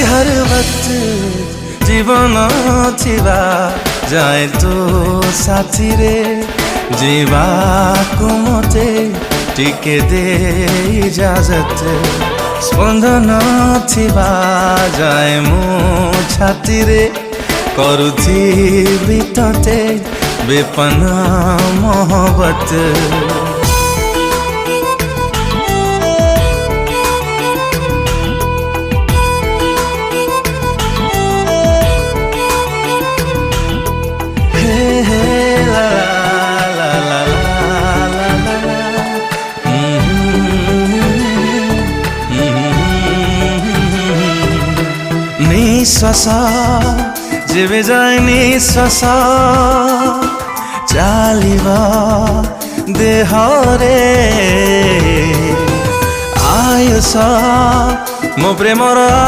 हर वक्त जीवन थिबा जाए तो साथी रे जीवा को मते टिके दे इजाजत स्पंदन थिबा जाए मो छाती रे करुथी तते बेपना मोहब्बत निश्वास जेबे जाए निश्वास चालिबा देहरे आयुष मो प्रेमर